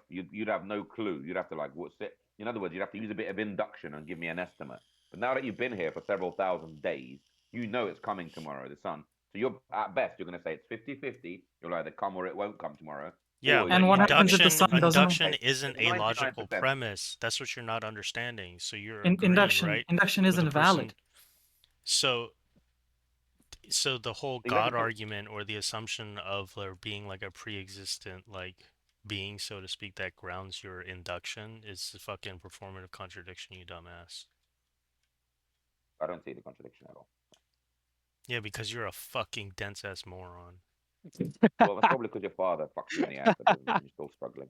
you'd have no clue. You'd have to like what's it? In other words, you'd have to use a bit of induction and give me an estimate. But now that you've been here for several thousand days, you know it's coming tomorrow, the sun. So you're at best you're going to say it's 50-50. You'll either come or it won't come tomorrow. Yeah, Or but you And what might say happens if the sun doesn't? induction okay, isn't it's a 99%. logical premise. That's what you're not understanding. So you're In, agreeing, right, induction with the isn't person. valid. So so the whole God Exactly. argument or the assumption of there being like a pre-existent like being, so to speak, that grounds your induction is a fucking performative contradiction, you dumbass. I don't see the contradiction at all. Yeah, because you're a fucking dense ass moron. Well, that's probably because your father fucked you in the ass, but doesn't mean you're still struggling.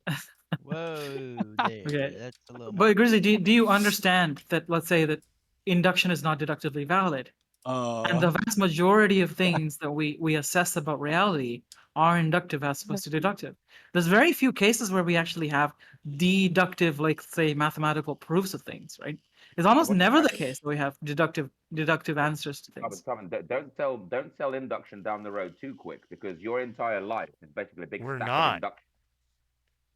Whoa, there. Okay, That's a little but much. Grizzly, do you understand that? Let's say that induction is not deductively valid, and the vast majority of things that we assess about reality are inductive as opposed to deductive. There's very few cases where we actually have deductive, like say mathematical proofs of things, right? It's almost What's the never the fact? case that we have deductive answers to things. Don't sell induction down the road too quick because your entire life is basically a big We're stack of not. induction.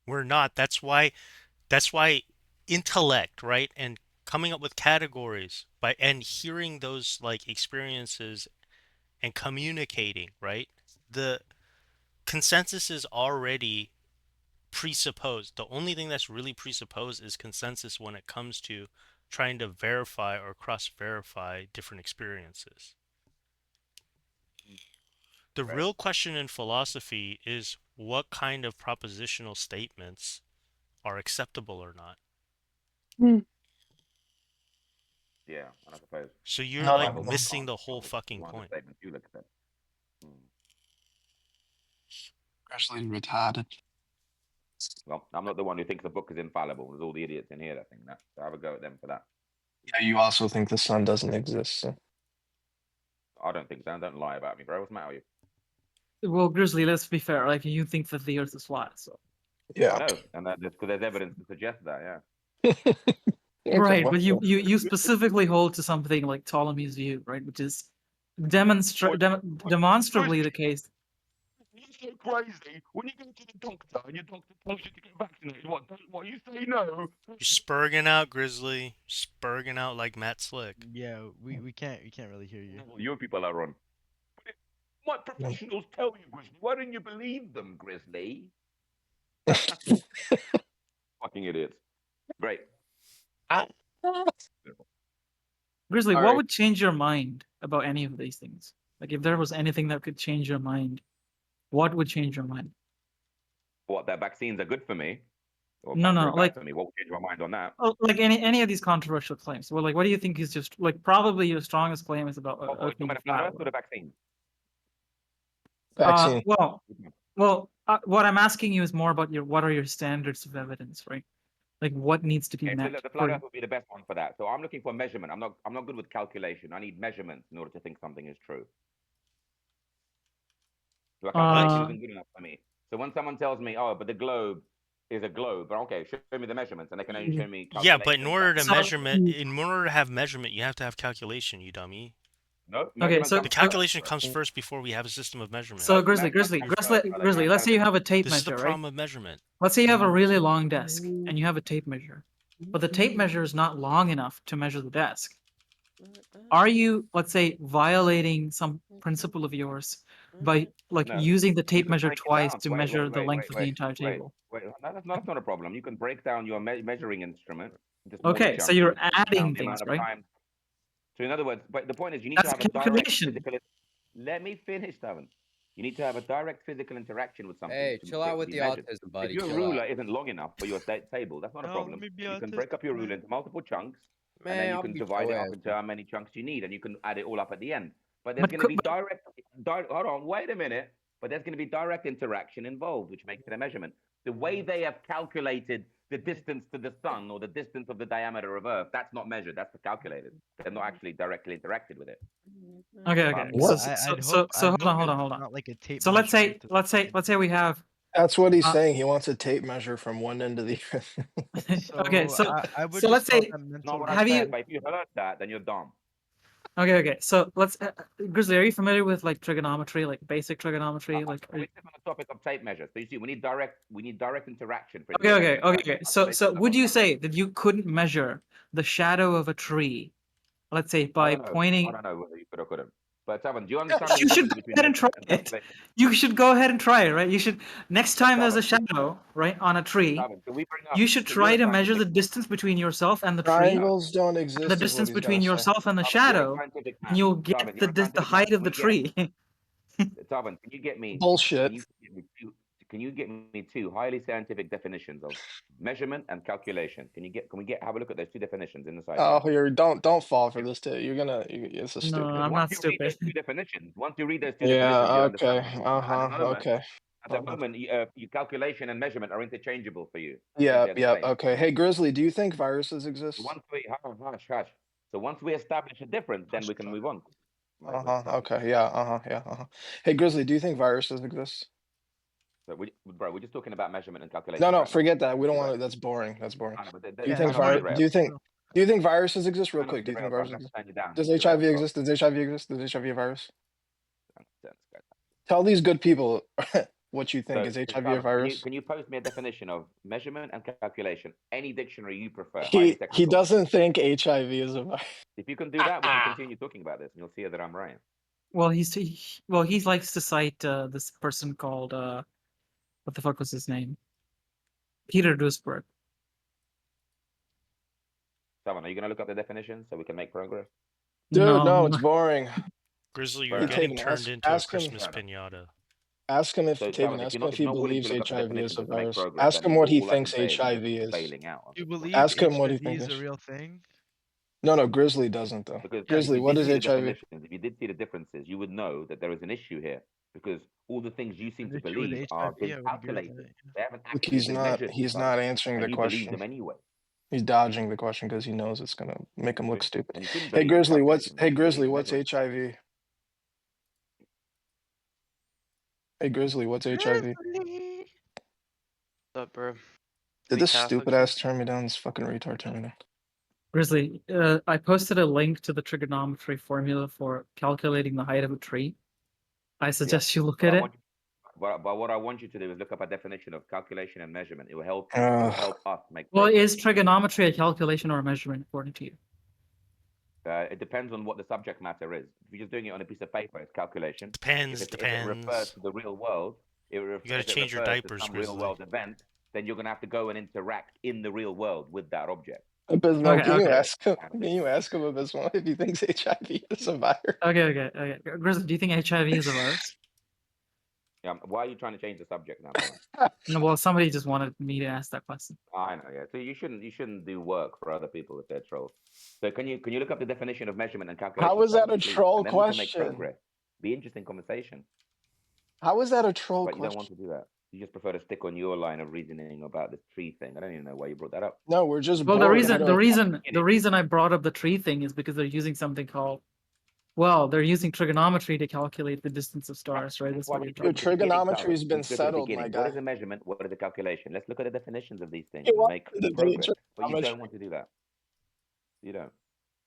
We're not. That's why intellect, right? And coming up with categories by and hearing those like experiences and communicating, right? The consensus is already presupposed. The only thing that's really presupposed is consensus when it comes to trying to verify or cross-verify different experiences. The Right. real question in philosophy is what kind of propositional statements are acceptable or not. Yeah, and I suppose So you're Not like survival of the missing strong the whole is fucking one of the point. statements you look at. Hmm. Grizzly retarded. Well, I'm not the one who thinks the book is infallible. There's all the idiots in here that think that. So have a go at them for that. Yeah, you also think the sun doesn't exist. So. I don't think so. Don't lie about me, bro. What's the matter with Well, Grizzly, let's be fair. Like you think that the Earth is flat, so you? I Yeah. know, and that's because there's evidence to suggest that. Yeah. right. Okay. But you specifically hold to something like Ptolemy's view, right? Which is demonstrably the case. You're so crazy. When you go to the doctor and your doctor tells you to get vaccinated, what you say no? You're spurging out, Grizzly. Spurging out like Matt Slick. Yeah, we can't really hear you. Your people are on. But my professionals tell you, Grizzly. Why don't you believe them, Grizzly? Fucking idiots. Great. Grizzly, All what right. would change your mind about any of these things? Like if there was anything that could change your mind, what would change your mind? What, that vaccines are good for me? Or No, very no, bad like for me? What would change my mind on that? like any of these controversial claims. Well, like what do you think is just like probably your strongest claim is about What, Earth talking being about the flat? flat Earth or the vaccine? Vaccine. What I'm asking you is more about what are your standards of evidence, right? Like what needs to be Okay, so met look, the flat for Earth would be the best one for that. So I'm looking for measurement. I'm not good with calculation. I need measurements in order to think something is true. So calculation isn't good enough for me. So when someone tells me, "Oh, but the globe is a globe," but okay, show me the measurements, and they can only show me Yeah, but in calculations. order to So- in order to have measurement, you have to have calculation, you dummy. No, Okay, measurement so The comes calculation comes first before we have a system of measurement. so No, Grizzly, measurement Grizzly, comes first, Grizzly, brother. You're Grizzly, not let's say you have a tape This is the measure, right? problem of measurement. Let's say you have a really long desk and you have a tape measure, but the tape measure is not long enough to measure the desk. Are you, let's say, violating some principle of yours by like No, using the you tape can measure break it twice down. to measure the length of the entire Wait. table? No, that's not a problem. You can break down your measuring instrument into smaller Okay, so chunks. You you're can break down adding the amount things, of right? time. So in other words, but the point is, you need to That's have a direct calculation. physical. Let me finish, Taven. You need to have a direct physical interaction with something. Hey, to chill for it out to with be the measured. autism, If buddy. your Chill ruler out. isn't long enough for your table, that's not a Oh, problem. let me be You can autistic, break up your ruler man. into multiple chunks, and then Man, you I'll can be divide so it up into ass. how many chunks you need, and you can add it all up at the end. But there's But, going to be but hold on, wait a minute. But there's going to be direct interaction involved, which makes it a measurement. The way they have calculated the distance to the sun or the distance of the diameter of Earth, that's not measured. That's calculated. They're not actually directly interacted with it. okay. What? I'd hope So hold it's on. not like a tape So measure with the let's say we have That's what he's uh, saying. He wants a tape measure from one end to the other. okay, So I would so just let's call say that Not mental what I have said, you but if you heard that, then you're dumb. Okay. So let's. Grizzly, are you familiar with like trigonometry, like basic trigonometry? Like. We're just on the topic of tape measure. So you see, we need direct interaction for it to Okay, be okay, measurement. okay. So would you say that you couldn't measure the shadow of a tree, let's say I by don't know. I pointing? don't know whether you could or couldn't. But Taven, do you understand the You should difference go between ahead and try measurement and it. calculation? You should go ahead and try it, right? You should next time there's a Taven, shadow, right, on a tree, Taven, can we bring up? you should So you're try a to measure the scientific man. distance between yourself and the tree, Triangles don't and the exist, is what distance he's gonna between say. yourself and the Taven, you're a shadow, scientific and man. you'll Taven, get you're a the scientific man. height of the tree. Taven, can you get me? Bullshit. Can you get me two highly scientific definitions of measurement and calculation? Can we have a look at those two definitions in the side? Oh, here, don't fall for this. You're gonna. It's a No, stupid. I'm Once not you read those stupid. two definitions, Yeah. you Okay. understand what I'm talking about. Okay. At the moment, your calculation and measurement are interchangeable for you. Yeah. They're the Yeah. same. Okay. Hey, Grizzly, do you think viruses exist? Hush. So once we establish a difference, then we can move on. Okay. Yeah. Yeah. Hey, Grizzly, do you think viruses exist? So we're just talking about measurement and calculation. No, right now. forget that. We don't You're want right. it. That's boring. That's boring. I know, but Do you Yeah, think it's boring. Do you think viruses exist? Real I know, quick. Do you think derailed, so I'm viruses gonna exist? turn you down. Does Derailed, HIV so- exist? Does HIV exist? Does HIV a virus? Sense, guys. Tell these good people what you think. So, Is HIV a Simon, virus? can you post me a definition of measurement and calculation? Any dictionary you prefer, highly He technical. doesn't think HIV is a virus. If you can do that, we can continue talking about this, and you'll see that I'm right. Well, he likes to cite this person called what the fuck was his name? Peter Duisberg. Simon, are you gonna look up the definition so we can make progress? Dude, no, No, it's boring. Grizzly, Fair you're enough. getting Taven, turned into a ask him. Christmas Fair enough. pinata. Ask him if So, Taven, Simon, ask if him you're if he not willing believes to look up the HIV is definitions a and make virus. progress, Ask then him what he all I can thinks say is HIV you're is. failing out. You believe Ask him what he HIV is thinks. a real thing? No, Grizzly doesn't though. Because Grizzly, if you what did is see the HIV? definitions, if you did see the differences, you would know that there is an issue here. Because all the things you seem An to issue with believe are HIV, been I would agree with calculated. that. They haven't Look, actually been measured. he's Simon, not answering the and you believe question. them anyway. He's dodging the question because he knows it's gonna make him look stupid. And you shouldn't Hey believe in Grizzly, calculation, but you should believe in what's measurement. HIV? Hey Grizzly, what's HIV? Grizzly. What's up, bro? Did We this Catholics stupid here? ass turn me down? This fucking retard turned me down. Grizzly, I posted a link to the trigonometry formula for calculating the height of a tree. I suggest you look at it. But what I want you to do is look up a definition of calculation and measurement. It will help us make Well, progress. is trigonometry a calculation or a measurement according to you? It depends on what the subject matter is. If you're just doing it on a piece of paper, it's calculation. Depends. If it refers to the real world, You gotta change your diapers, some Grizzly. real world event, then you're gonna have to go and interact in the real world with that object. Abysmal, Okay, can you okay. ask him? Can you ask him Abysmal if he thinks HIV is a virus? Okay. Grizzly, do you think HIV is a virus? Yeah. Why are you trying to change the subject now? Colin? No, well, somebody just wanted me to ask that question. I know, yeah. So you shouldn't do work for other people if they're trolls. So can you look up the definition of measurement and calculation? How is that a please? troll And then we can make question? progress. Be interesting conversation. How is that a troll But you question? don't want to do that. You just prefer to stick on your line of reasoning about this tree thing. I don't even know why you brought that up. No, we're just Well, bored. the reason I brought up the tree thing is because they're using something called, well, they're using trigonometry to calculate the distance of stars, right? That's what you're Your talking trigonometry has been Let's go to the settled, beginning. my What guy. is a measurement? What is a calculation? Let's look at the definitions of these things He and wants make to debate progress. But you trigonometry. don't want to do that. You don't.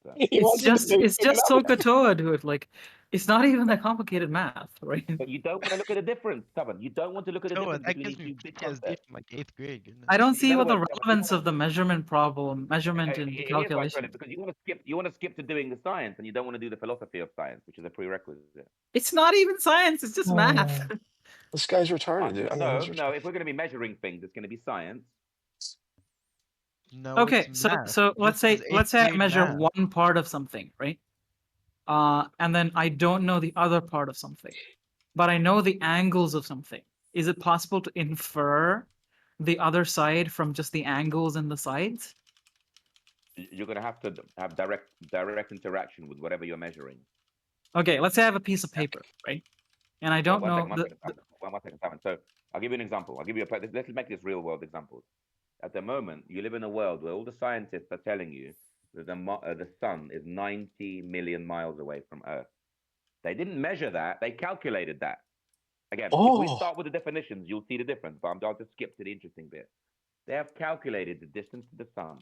So. He It's wants to just debate it's just so trigonometry. Katoa to it. Like, it's not even that complicated math, right? But you don't want to look at the difference, Stubborn. You don't want to look at the Oh, difference that between gives these me two big PTSD concepts. from like 8th grade. Goodness. I don't In see other what the words, Stubborn, relevance of the measurement in here's why it's calculation. relevant, because you want to skip to doing the science and you don't want to do the philosophy of science, which is a prerequisite. It's not even science; it's just math. This guy's retarded, dude. I mean, he's No. If we're going to be measuring things, it's going to be science. No, Okay, it's so math. let's This say is I 8th measure grade math. one part of something, right? And then I don't know the other part of something, but I know the angles of something. Is it possible to infer the other side from just the angles and the sides? You're going to have direct interaction with whatever you're measuring. Okay, let's say I have a piece of paper, right? And I don't know One second, Simon. So I'll give you an example. Let's make this real world example. At the moment, you live in a world where all the scientists are telling you that the sun is 90 million miles away from Earth. They didn't measure that; they calculated that. Again, if we start with the definitions, you'll see the difference. But I'll just skip to the interesting bit. They have calculated the distance to the sun,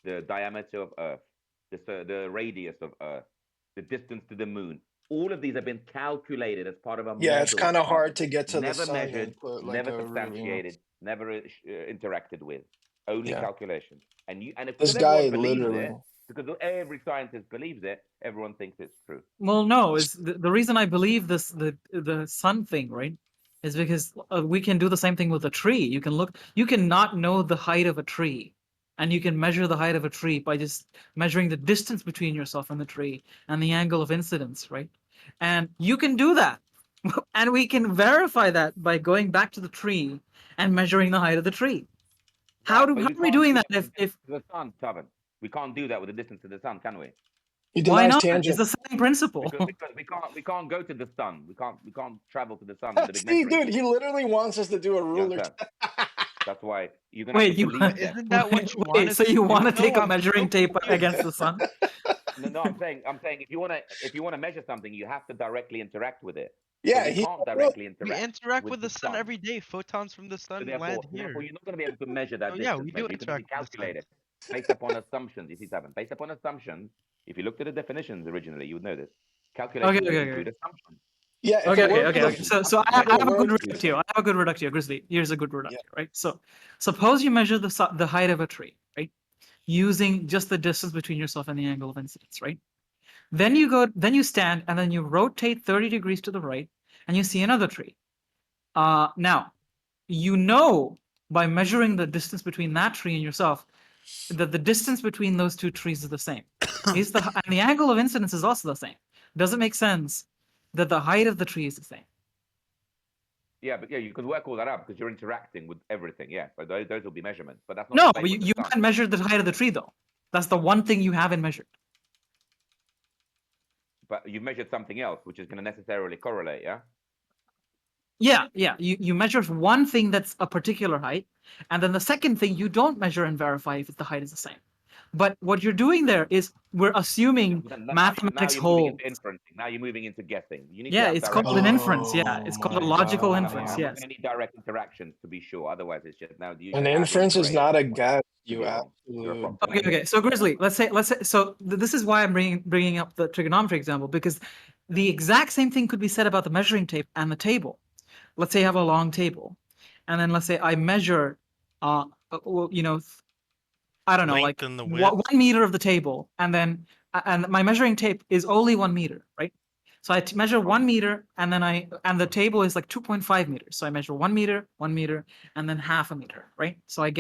the diameter of Earth, the radius of Earth, the distance to the moon. All of these have been calculated as part of a Yeah, it's model. kind of Taven. hard to get to the Never sun measured, and put like never a root, you know? substantiated, never interacted with. Only Yeah. calculations. And if This because guy everyone believes literally. it, because every scientist believes it, everyone thinks it's true. Well, no, is the reason I believe this the sun thing, right? Is because we can do the same thing with a tree. You can look, you cannot know the height of a tree, and you can measure the height of a tree by just measuring the distance between yourself and the tree and the angle of incidence, right? And you can do that, and we can verify that by going back to the tree and measuring the height of the tree. How Right, but are we we can't doing do that with the if distance to the sun, Taven. We can't do that with the distance to the sun, can we? He why denies not? It's tangent. the same principle. Because we can't go to the sun. We can't travel to the sun with the big See, measuring dude, he tool. literally wants us to do a You ruler. understand? That's why you're gonna have Wait, to you believe But them. isn't that what you want wait, us so to you do? want to No, take a I'm measuring so tape confused. against the sun? No, I'm saying if you wanna measure something, you have to directly interact with it. Yeah, we he can't directly We interact interact with the the sun every day. Photons from the So sun therefore, land here. you're not going to be able to measure that So yeah, distance. we do Measure. You can only interact with the sun. calculate it based upon assumptions. You see, Taven, based upon assumptions. If you looked at the definitions originally, you would know this. Calculations Okay. include assumptions. yeah. If Okay, it okay, weren't for okay, the okay. So I if it have a good weren't reductio. I have a good reductio, Grizzly. Here's a good reductio, right? So suppose you measure the height of a tree, right? Using just the distance between yourself and the angle of incidence, right? Then you stand and then you rotate 30 degrees to the right and you see another tree. Now, you know by measuring the distance between that tree and yourself that the distance between those two trees is the same. And the angle of incidence is also the same. Does it make sense that the height of the tree is the same? Yeah, but yeah, you could work all that out because you're interacting with everything. Yeah, so those will be measurements, but that's not No, the but same you, with the you sun. haven't measured the height of the tree though. That's the one thing you haven't measured. But you've measured something else, which is going to necessarily correlate. Yeah. Yeah. You measure one thing that's a particular height, and then the second thing you don't measure and verify if the height is the same. But what you're doing there is we're assuming Now mathematics you're moving holds. into inferencing. Now you're moving into guessing. You need to Yeah, have it's direct. called an inference. Yeah, Oh it's called a my logical God. inference. I'm not Yes. going to need direct interactions to be sure. Otherwise, it's just now An inference is not a guess. You You're wrong. You're absolute. wrong. Okay. So Grizzly, let's say. So this is why I'm bringing up the trigonometry example, because the exact same thing could be said about the measuring tape and the table. Let's say you have a long table, and then let's say I measure, well, I don't know, like Length and the width. 1 meter of the table, and then and my measuring tape is only 1 meter, right? So I measure 1 meter, and then the table is like 2.5 meters. So I measure 1 meter, 1 meter, and then half a meter, right? So I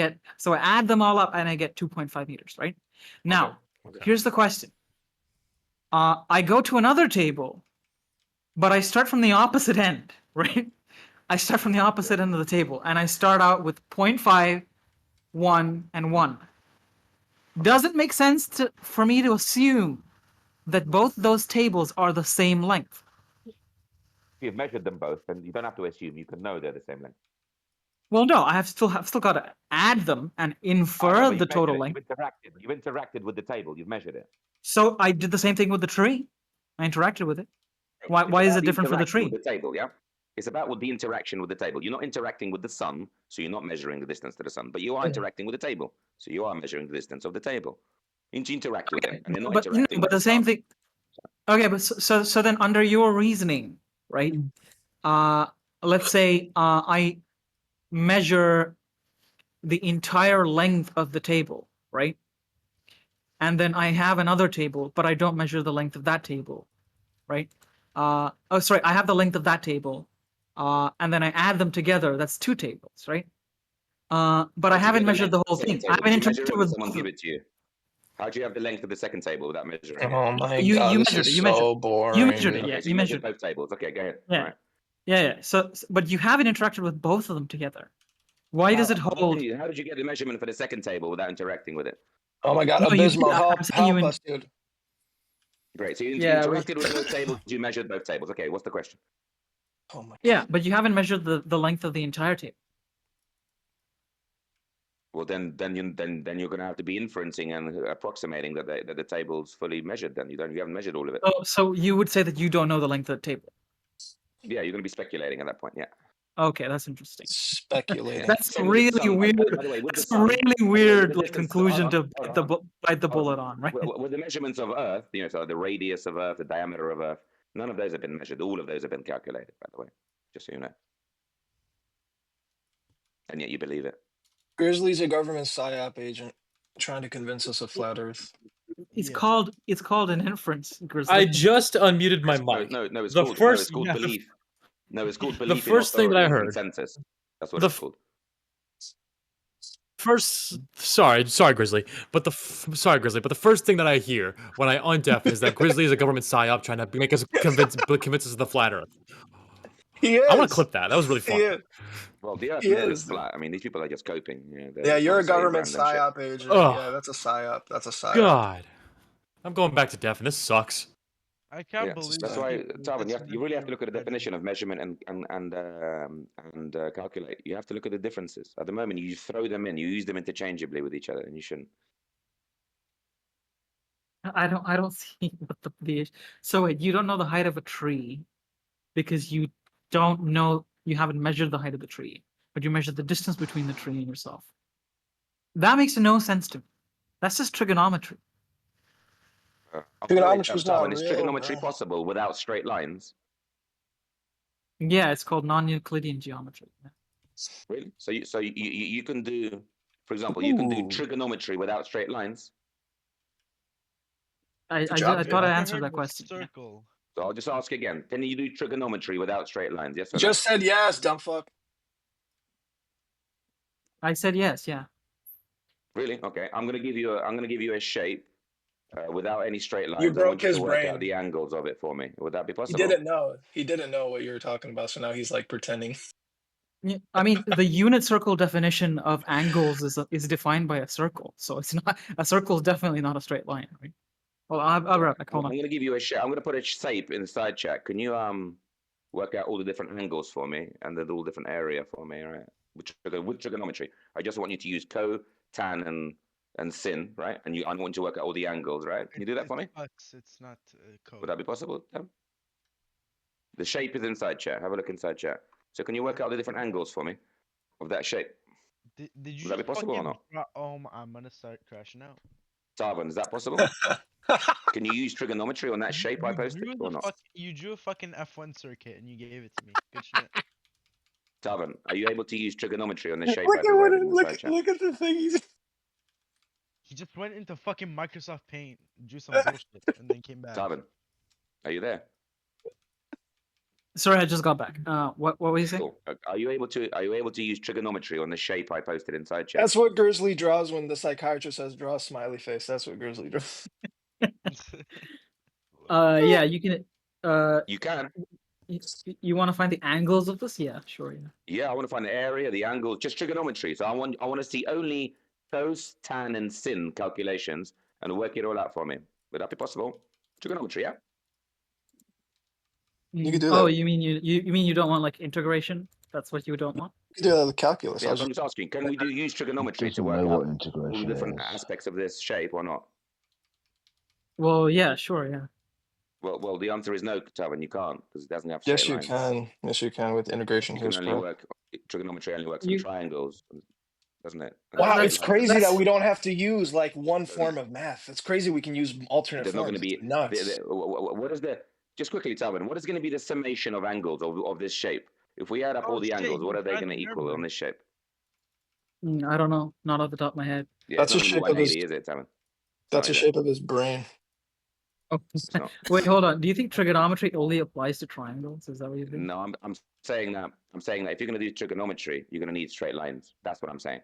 add them all up, and I get 2.5 meters, right? Now, Okay. here's the question. I go to another table, but I start from the opposite end, right? I start from the opposite end of the table, and I start out with 0.5, 1, and 1. Does it make sense for me to assume that both those tables are the same length? If you've measured them both, then you don't have to assume. You can know they're the same length. Well, no, I have still got to add them and infer the total length. You've interacted with the table. You've measured it. So I did the same thing with the tree. I interacted with it. Why is it different for the tree? With the table, yeah. It's about with the interaction with the table. You're not interacting with the sun, so you're not measuring the distance to the sun. But you are interacting with the table, so you are measuring the distance of the table. You interact with it, and you're not interacting. But the same thing. Okay, but so then under your reasoning, right? Let's say I measure the entire length of the table, right? And then I have another table, but I don't measure the length of that table, right? I have the length of that table, and then I add them together. That's 2 tables, right? But I haven't measured the whole thing. I haven't interacted with someone give it to you. How do you have the length of the second table without measuring it? Oh my You God, this measured is it. You measured so it. boring. You measured it. Okay, Yeah, so you measured both tables. Okay, go ahead. Yeah. All right. Yeah. So, but you haven't interacted with both of them together. Why does it hold? How did you get the measurement for the second table without interacting with it? Oh my God, No, you Abysmal, did. help I'm saying you us, dude. Great. So you Yeah, interacted with both tables. You measured both tables. Okay, what's the question? Oh my. Yeah, but you haven't measured the length of the entire table. Well, then you're going to have to be inferencing and approximating that the table's fully measured. Then you haven't measured all of it. So you would say that you don't know the length of the table. Yeah, you're going to be speculating at that point. Yeah. Okay, that's interesting. Speculating. That's Same with the really sun. weird. By the way, with the That's sun, really by the way, with weird, the like distance. conclusion to Hold bite the hold bullet on, right? With the measurements of Earth, so the radius of Earth, the diameter of Earth, none of those have been measured. All of those have been calculated, by the way, just so you know. And yet you believe it. Grizzly's a government psyop agent trying to convince us of flat Earth. It's Yeah. called an inference, Grizzly. I just unmuted my No, mic. no, it's The called first- no, it's called yeah, the- belief. No, it's called The belief in first thing that authority I and heard. consensus. That's what The it's called. Sorry, Grizzly. But sorry, Grizzly. But the first thing that I hear when I undeaf is that Grizzly is a government psyop trying to make us convince us of the flat Earth. He is. I want to clip that. That was really fun. He is. Well, the Earth He is is. flat. I mean, these people are just coping. They Yeah, just you're want a to say government random shit. psyop agent. Ugh. Yeah, that's a psyop. That's a psyop. God, I'm going back to deaf, and this sucks. I can't Yeah, believe that's that why, people Taven, listen you really have to to look at the Reddit. definition of measurement and calculate. You have to look at the differences. At the moment, you throw them in, you use them interchangeably with each other, and you shouldn't. I don't see what the issue. So wait, you don't know the height of a tree because you don't know, you haven't measured the height of the tree, but you measured the distance between the tree and yourself. That makes no sense to me. That's just trigonometry. Trigonometry's not Taven, is real, trigonometry bro. possible without straight lines? Yeah, it's called non-Euclidean geometry. Really? So you can do, for example, you can do Ooh. trigonometry without straight lines. I Good job, thought I Taven. answered heard that of a question. Yeah. circle. So I'll just ask again. Can you do trigonometry without straight lines? Yes or Just said yes, dumb fuck. I said yes, yeah. no? Really? Okay. I'm gonna give you a shape without any straight lines. You I broke want you his to work out brain. the angles of it for me. Would that be He possible? didn't know. He didn't know what you were talking about, so now he's like pretending. Yeah, I mean, the unit circle definition of angles is defined by a circle, so it's not a circle is definitely not a straight line, right? Well, I'll wrap back. Hold I'm on. gonna give you a shape. I'm gonna put a shape in the side chat. Can you work out all the different angles for me and the all different area for me, right? With trigonometry. I just want you to use co, tan, and sin, right? And I want you to work out all the angles, right? Can you do that for me? It's not code. Would that be possible? Tam? The shape is inside chat. Have a look inside chat. So can you work out the different angles for me of that shape? Did you Would that be just possible or fucking not? I'm gonna start crashing out. Tarvin, is that possible? Can you use trigonometry on that shape I posted or not? You drew a fucking F1 circuit and you gave it to me. Good shit. Tarvin, are you able to use trigonometry on the shape Look I at what provided in the side chat? look at the thing he's. He just went into fucking Microsoft Paint, drew some bullshit, and then came back. Tarvin, are you there? Sorry, I just got back. What were you saying? Cool. Are you able to use trigonometry on the shape I posted inside chat? That's what Grizzly draws when the psychiatrist says draw a smiley face. That's what Grizzly draws. Yeah, you can. You can. You want to find the angles of this? Yeah, sure. Yeah. Yeah, I want to find the area, the angle, just trigonometry. So I want to see only cos, tan, and sin calculations and work it all out for me. Would that be possible? Trigonometry, yeah. You could do Oh, that. you mean you mean you don't want like integration? That's what you don't want. You could do that with calculus. Yeah, so I'm just asking, can we use trigonometry to Doesn't work know out what all integration the different is. aspects of this shape or not? Well, yeah, sure, yeah. Well, the answer is no, Tavin, you can't because it doesn't have Yes, straight you lines. can. Yes, you can with integration. You He can was only correct. work trigonometry only works on You- triangles, doesn't it? Wow, That's- it's crazy that that's- we don't have to use like one form of math. It's crazy we can use alternate There's not going forms. to It's be nuts. what is the just quickly, Tavin, what is going to be the summation of angles of this shape? If we add up all the shit, angles, what you are they found going to the equal number. on this shape? I don't know, not off the top of my head. Yeah, That's it's the not going to be shape of his. 180, is it, Tavin? That's the shape of his brain. Oh, It's not. wait, hold on. Do you think trigonometry only applies to triangles? Is that what you think? No, I'm saying that if you're going to do trigonometry, you're going to need straight lines. That's what I'm saying.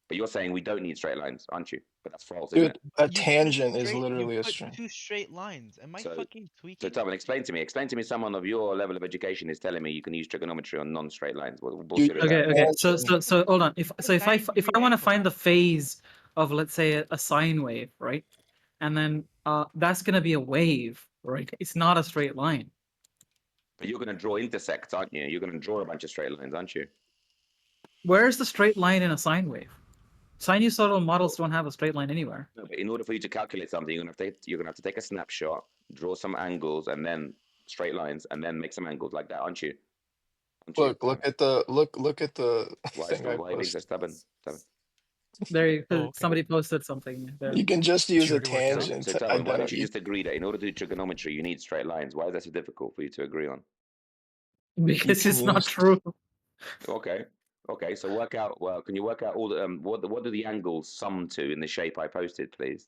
But you're saying we don't need straight lines, aren't you? But that's false, isn't Dude, it? a You put tangent is straight- literally you a put string. 2 straight lines. Am I So- fucking So, tweaking? Tavin, explain to me someone of your level of education is telling me you can use trigonometry on non-straight lines. What bullshit is Okay, that? okay. So hold on. If I want to find the phase of, let's say, a sine wave, right? And then that's gonna be a wave, right? It's not a straight line. But you're going to draw intersects, aren't you? You're going to draw a bunch of straight lines, aren't you? Where's the straight line in a sine wave? Sinusoidal models don't have a straight line anywhere. No, but in order for you to calculate something, you're going to have to take a snapshot, draw some angles, and then straight lines, and then make some angles like that, aren't you? Aren't you? Look at the look at the Why is thing I not being so posted. stubborn? There you Oh, okay. somebody posted something there. You can just Did use you a already work it out? tangent So to Taven, why don't you identify. just agree that in order to do trigonometry, you need straight lines? Why is that so difficult for you to agree on? Because can it's not use true. Okay. Okay, so work out. Well, can you work out all the what do the angles sum to in the shape I posted, please?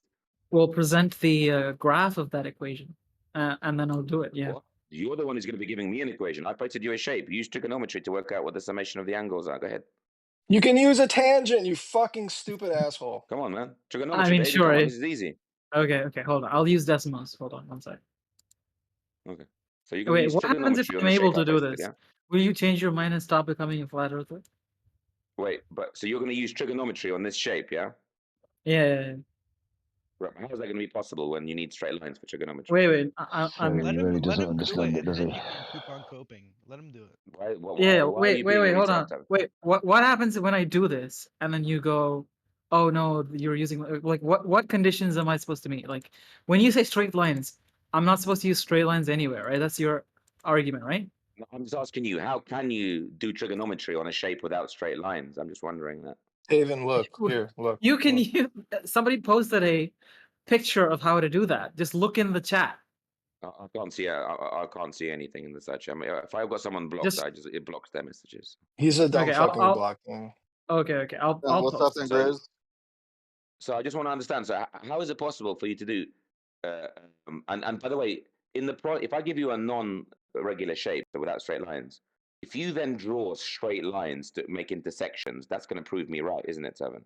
We'll present the graph of that equation, and then I'll do it. Yeah. What? You're the one who's going to be giving me an equation. I posted you a shape. Use trigonometry to work out what the summation of the angles are. Go ahead. You can use a tangent, you fucking stupid asshole. Come on, man. I Trigonometry, mean, baby. sure. Come on, this is easy. Okay. Hold on. I'll use decimals. Hold on one sec. Okay. So you're going to Wait, use what happens if trigonometry on I'm the able shape I to do posted, this? yeah? Will you change your mind and stop becoming a flat earther? Wait, but so you're going to use trigonometry on this shape, yeah? Yeah. Right. How is that going to be possible when you need straight lines for trigonometry? Wait. I'm. He really Let doesn't him do understand it, it, and does then he? you can keep on coping. Let him do it. Yeah. Why are you being a Wait. Hold retard, on. Taven? Wait. What happens when I do this and then you go, oh no, you're using like what conditions am I supposed to meet? Like when you say straight lines, I'm not supposed to use straight lines anywhere, right? That's your argument, right? No, I'm just asking you, how can you do trigonometry on a shape without straight lines? I'm just wondering that. Haven, look here, look. You can look. use, somebody posted a picture of how to do that. Just look in the chat. I can't see. I can't see anything in the search. I mean, if I've got someone blocked, Just it blocks their messages. He's a dumb okay. fucking blocking. Okay. I'll What's up post. then, So, Grizz? so I just want to understand. So, how is it possible for you to do? Uh, and by the way, if I give you a non-regular shape without straight lines, if you then draw straight lines to make intersections, that's going to prove me right, isn't it, Seven?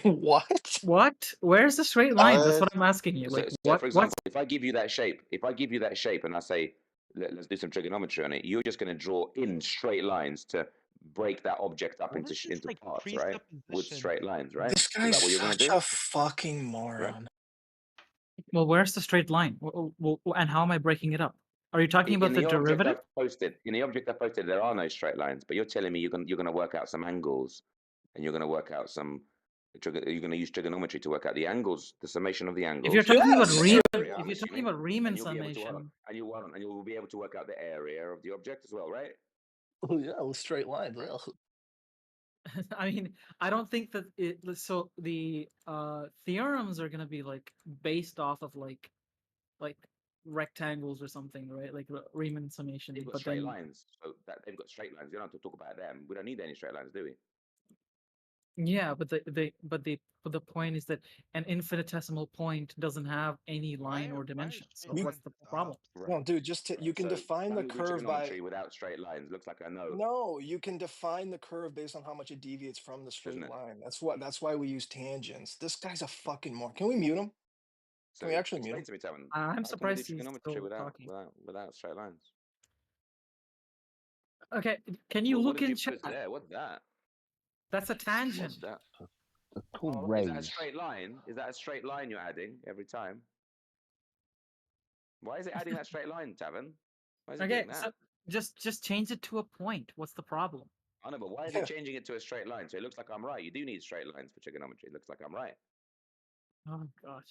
What? What? Where's the straight line? That's what I'm asking you. So, Like so for example, What's if I give you that shape, and I say, let's do some trigonometry on it, you're just going to draw in straight lines to break that object up What into is this into like parts, right? With presupposition? straight lines, right? This Is guy's that what you're going such to do? a fucking Right? moron. well? Where's the straight line? And how am I breaking it up? Are you talking about In the the object derivative? I've posted, there are no straight lines, but you're telling me you're going to work out some angles, and you're going to work out some. You're going to use trigonometry to work out the angles, the summation of the If you're angles, talking about Yes. and the Riemann, area. if I'm you're talking assuming, about Riemann and you'll be able to summation, and you'll be able to work out the area of the object as well, right? Oh yeah, with straight lines. Right. Ugh. I mean, I don't think that it. So the theorems are gonna be like based off of like rectangles or something, right? Like Riemann summation. They've got But straight then lines, so that they've got straight lines. You don't have to talk about them. We don't need any straight lines, do we? yeah, but the point is that an infinitesimal point doesn't have any line or Why are dimension. So straight You- what's lines the the problem? Right. No, dude, just you can So define the can we do curve by. trigonometry without straight lines? Looks like I know, No, you can define the curve based on how much it deviates from the isn't straight it? line. That's why we use tangents. This guy's a fucking moron. Can we mute him? So Can we actually mute explain him? to me, Taven, I'm how can we do surprised he's trigonometry still talking. without straight lines? Okay, can you What look did in you chat? post there? What's that? That's a What's tangent. that? They're called Oh, is that a rays. straight line? Is that a straight line you're adding every time? Why is it adding that straight line, Taven? Why is it Okay, doing that? so just change it to a point. What's the problem? I know, but why is Yeah. it changing it to a straight line? So it looks like I'm right. You do need straight lines for trigonometry. It looks like I'm right. Oh gosh.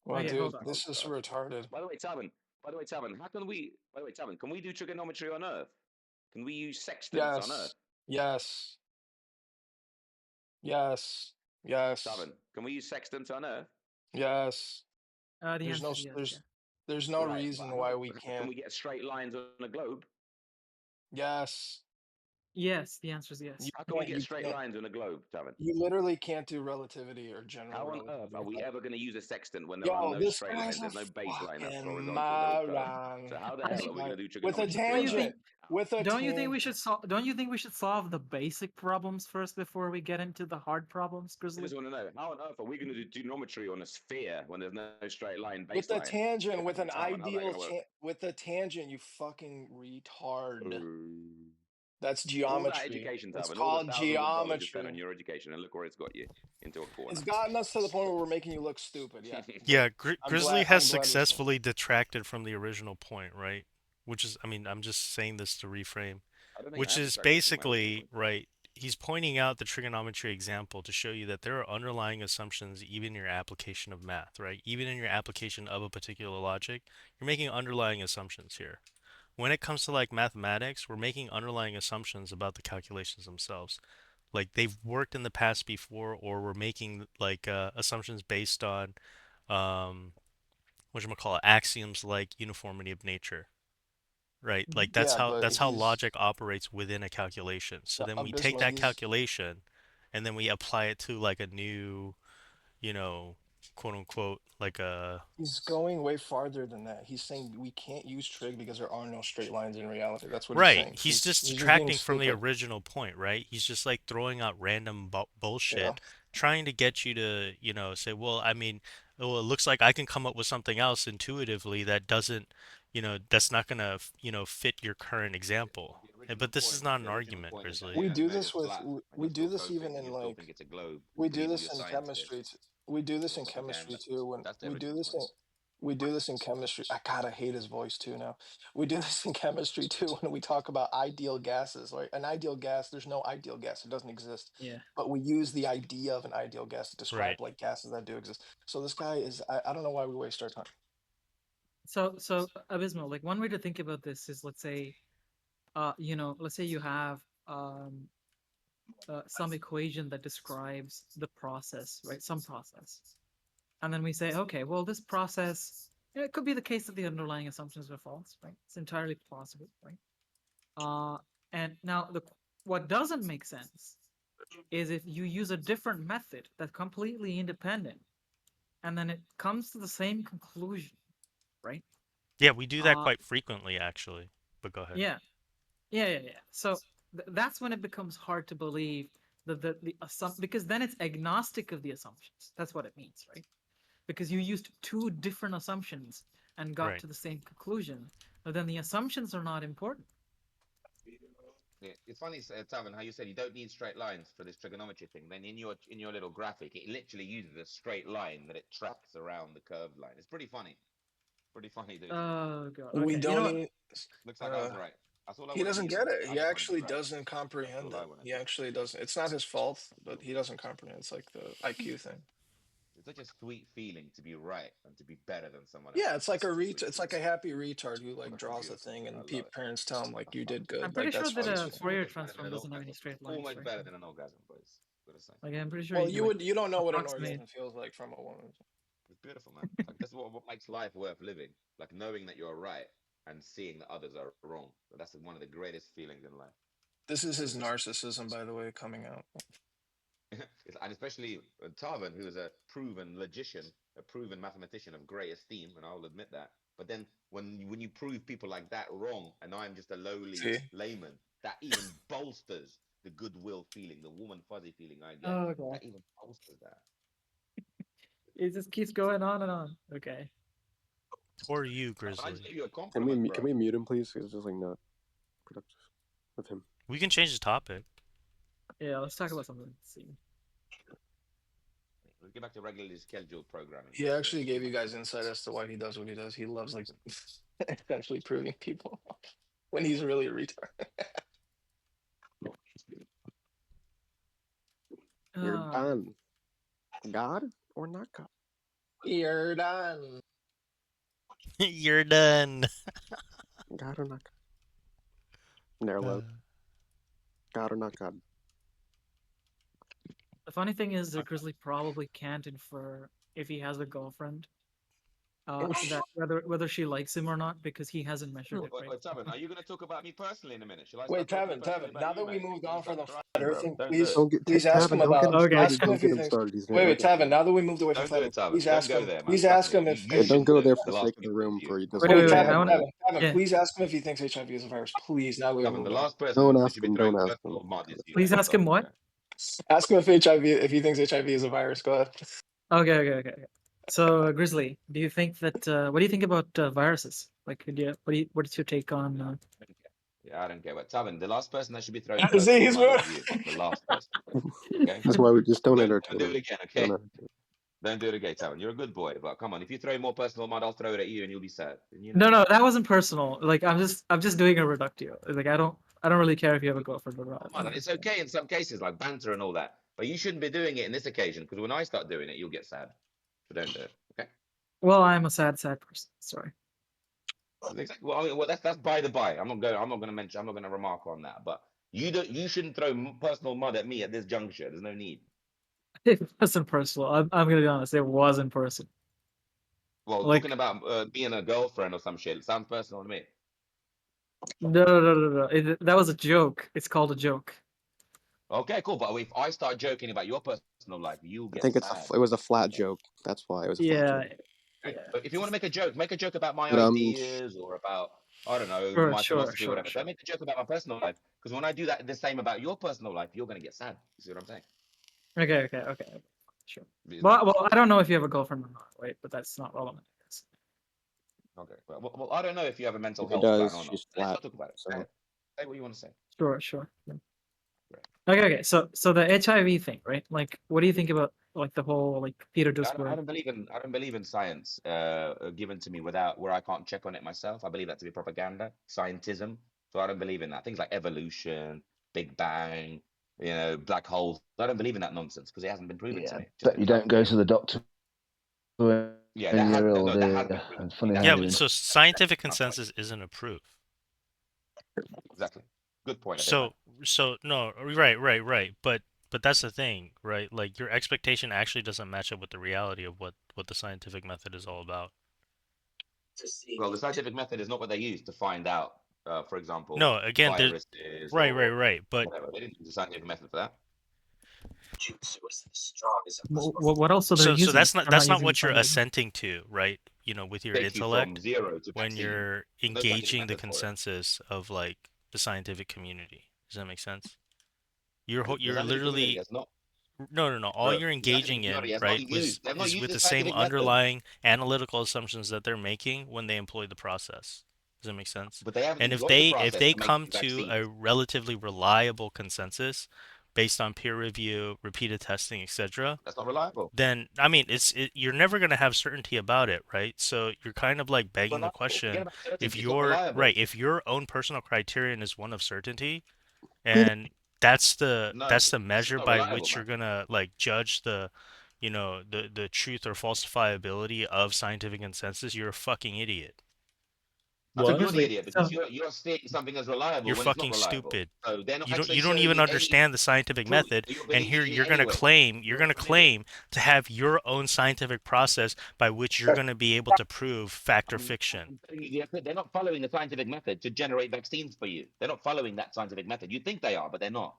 Well, Okay, dude, hold on. this is God. retarded. By the way, Taven, can we do trigonometry on Earth? Can we use sextants on Earth? Yes. Yes. Yes. Yes. Taven, can we use sextants on Earth? Yes. The There's answer no is yes. there's Yeah. there's no Right, reason but why we can can't. we get straight lines on a globe? Yes. Yes, the answer is yes. You How can we can't. get You straight can't. lines on a globe, Taven? You literally can't do relativity or general How on earth relativity. are we ever going to use a sextant when there are Yo, no this straight guy's lines? a There's no baseline that's fucking horizontal. They're all curved. moron. So how the I hell think- are we going to do With a trigonometry? tangent. With a Don't you think we tangent. should solve? Don't you think we should solve the basic problems first before we get into the hard problems, I Grizzly? just want to know, how on earth are we going to do trigonometry on a sphere when there's no straight line baseline? With the tangent, with an How's that ideal gonna work? with the tangent, you fucking retard. Ooh. That's All that geometry. education, It's Taven, all the called thousands of dollars you spent on geometry. your education, and look where it's got you, into a corner. It's gotten us to the point where we're making you look stupid. Yeah. Yeah, I'm Grizzly glad- has I'm glad we saw- successfully detracted from the original point, right? Which is, I mean, I'm just saying this to reframe, I don't think which I have is detracted from my basically, original point. right, he's pointing out the trigonometry example to show you that there are underlying assumptions even in your application of math, right? Even in your application of a particular logic, you're making underlying assumptions here. when it comes to like mathematics, we're making underlying assumptions about the calculations themselves. Like they've worked in the past before, or we're making like assumptions based on um, whatchamacallit, axioms like uniformity of nature, right? Like Yeah, but that's how he's logic operates within a calculation. So then we take abysmal. that calculation and then we apply it to like a new, you know, quote unquote, like a He's going way farther than that. He's saying we can't use trig because there are no straight lines in reality. That's what he's right. saying. He's just He's just being detracting from the stupid. original point, right? He's just like throwing out random Yeah. bullshit, trying to get you to, say, well, I mean, well, it looks like I can come up with something else intuitively that doesn't, that's not gonna, fit your current example. But this is not an The original argument, point is that Grizzly. We do measure's this with flat and we you're do still this even coping and in you still like think it's a globe. we You do believe all this your in scientists. chemistry. We do this in Again, chemistry too. When that's the we do original this point. in we do this in chemistry. I gotta hate his voice too now. We do this in chemistry too when we talk about ideal gases. Like an ideal gas, there's no ideal gas. It doesn't exist. Yeah. But we use the idea of an ideal gas to Right. describe like gases that do exist. So this guy is I don't know why we waste our time. So abysmal. Like one way to think about this is, let's say, let's say you have some equation that describes the process, right? Some process, and then we say, okay, well, this process, it could be the case that the underlying assumptions are false, right? It's entirely possible, right? And now what doesn't make sense is if you use a different method that's completely independent, and then it comes to the same conclusion, right? Yeah, we do that Uh, quite frequently, actually. But go ahead. yeah, yeah. So that's when it becomes hard to believe that the assumption, because then it's agnostic of the assumptions. That's what it means, right? Because you used two different assumptions and got Right. to the same conclusion, but then the assumptions are not important. Yeah, it's funny, Taven, how you said you don't need straight lines for this trigonometry thing. Then in your little graphic, it literally uses a straight line that it tracks around the curved line. It's pretty funny. Pretty funny, dude. Oh god. We Okay. You know don't what? need Looks like I was right. That's all I he want to doesn't be, get man. it. I He just want to be actually right. doesn't That's comprehend all I it. want to He do. actually doesn't. It's not his fault, but he doesn't comprehend. It's like the IQ thing. It's such a sweet feeling to be right and to be better than someone else. Yeah, it's like That's a such a sweet it's like a feeling. happy retard who like Fucking draws a beautiful. thing I and love it. parents tell him like you did I'm good. pretty Like sure that's that fun. a It's Fourier almost better than transform an doesn't have any orgasm. straight It's lines, almost right? better than an orgasm, boys. Gotta say. Like I'm pretty sure Well, you like you don't know what an approximate. orgasm feels like from a woman. It's beautiful, man. Like that's what makes life worth living. Like knowing that you're right and seeing that others are wrong. That's one of the greatest feelings in life. This is his narcissism, by the way, coming out. And especially Taven, who is a proven logician, a proven mathematician of great esteem, and I'll admit that. But then when you prove people like that wrong, and I'm just a lowly See, layman, that even bolsters the goodwill feeling, the woman fuzzy feeling I get. Oh god. That even bolsters that. It just keeps going on and on. Okay. Or you, I just Grizzly. gave you a Can compliment, we bro. can we mute him, please? It's just like not productive with him. We can change the topic. Yeah, let's talk about something. Let's see. Let's get back to regularly scheduled programming. he actually gave you guys insight as to why he does what he does. He loves like essentially proving people when he's really a retard. You're Ah, done. God or not God? You're done. You're done. God or not God? They're allowed. God or not God? the funny thing is that Grizzly probably can't infer if he has a girlfriend, that whether she likes him or not, because he hasn't measured it, right? Wait, Taven, are you going to talk about me personally in a minute? Shall I Wait, start talking personally Tevin. about Now you, that we mate? moved Can you on from stop the trying, flat earth bro? thing, Don't do please it. Don't get please ask him Tavin, don't get about him Okay. started. ask him Don't if he get him thinks started. He's wait, gonna Tevin, now that we moved away from Don't do flat it, earth, Taven. please Don't ask go him there, man. please Trust ask me. him if You Hey, don't shouldn't go do there it. for The the last sake of person the was room you. for he doesn't Wait, wait, wait, wait. understand I Tevin, want. anything. Tevin, Yeah. please ask him if he thinks HIV is a virus. Please, now we Taven, move the on. last person Don't that ask should be him. throwing Don't ask him. personal mud is you, Please mate. ask him what? Okay? Ask him if he thinks HIV is a virus. Go ahead. Okay. So Grizzly, do you think that? What do you think about viruses? Like, what's your take on? Yeah, I don't care. But Taven, the last person that should be throwing See, personal he's mud moving. is you. The last person. Okay? That's why we just don't Don't entertain do it him. again, Don't okay? entertain. Don't do it again, Taven. You're a good boy, but come on. If you throw more personal mud, I'll throw it at you and you'll be sad. And you know No, that. that wasn't personal. Like, I'm just doing a reductio. Like, I don't really care if you have a girlfriend or not. Come on, it's okay in some cases, like banter and all that. But you shouldn't be doing it in this occasion, because when I start doing it, you'll get sad. So don't do it. Okay? Well, I'm a sad person. Sorry. Exactly. Well, I mean, well, that's by the by. I'm not going to remark on that. But you shouldn't throw personal mud at me at this juncture. There's no need. It wasn't personal. I'm gonna be honest. It wasn't personal. Well, Like, talking about being a girlfriend or some shit, it sounds personal to me. no. That was a joke. It's called a joke. Okay, cool. But if I start joking about your personal life, you'll I get think sad. it was a flat joke. That's why it was a flat Yeah, joke. Okay? But if you want to make a joke about my But ideas or about, I don't know, my philosophy or whatever. Don't make a joke about my personal life. Because when I do that the same about your personal life, you're going to get sad. You see what I'm saying? Okay. Sure. It's Well, not- I don't know if you have a girlfriend or not, right? But that's not relevant, I guess. Okay. Well, I don't know if you have a mental If he health plan does, or not. she's Let's flat. not talk about it. So Say what you want to say. Sure. Yeah. Okay. So the HIV thing, right? Like, what do you think about like the whole like Peter I Duisberg? don't believe in science given to me where I can't check on it myself. I believe that to be propaganda, scientism. So I don't believe in that. Things like evolution, Big Bang, black holes. I don't believe in that nonsense because it hasn't been proven to me. But you don't go to the doctor when Yeah, that has you're no, ill, that do has you? been proven It's to me. funny That how Yeah, has you but been so proven. scientific consensus isn't a proof. Exactly. Good point. I think that. So no, right. But that's the thing, right? Like your expectation actually doesn't match up with the reality of what the scientific method is all about. Well, the scientific method is not what they use to find out, for example, No, again, there, viruses right. or But whatever. They didn't use the scientific method for that. What else are they so using? that's They're not using the what you're scientific- assenting to, right? With your Take you from intellect zero to when vaccine. you're No scientific engaging the method for it. consensus of like the scientific community. Does that make sense? The You're scientific community literally has not. no. All Bro, you're the scientific engaging in, community has not right, used. They've not is used with the the same scientific method, underlying analytical assumptions that they're making when they employ the process. Does that make sense? but they haven't And employed the if process they to make come to a vaccines. relatively reliable consensus based on peer review, repeated testing, etc., That's not reliable. then I mean, you're never going to have certainty about it, right? So you're kind of like begging the Reliable. Forget question about certainty. if It's not reliable. if your own personal criterion is one of certainty, and that's the No, it's measure not by reliable, which man. you're gonna like judge the the truth or falsifiability of scientific consensus, you're a fucking idiot. I'm What? you're the Grizzly, idiot because you're stating something as reliable You're when it's not fucking reliable. stupid. So they're not You actually don't showing even you any understand the scientific proof. method, You're and here believing it anyway. you're gonna claim to have your own scientific process by which you're gonna be able to prove fact or fiction. I'm telling you, they're not following the scientific method to generate vaccines for you. They're not following that scientific method. You think they are, but they're not.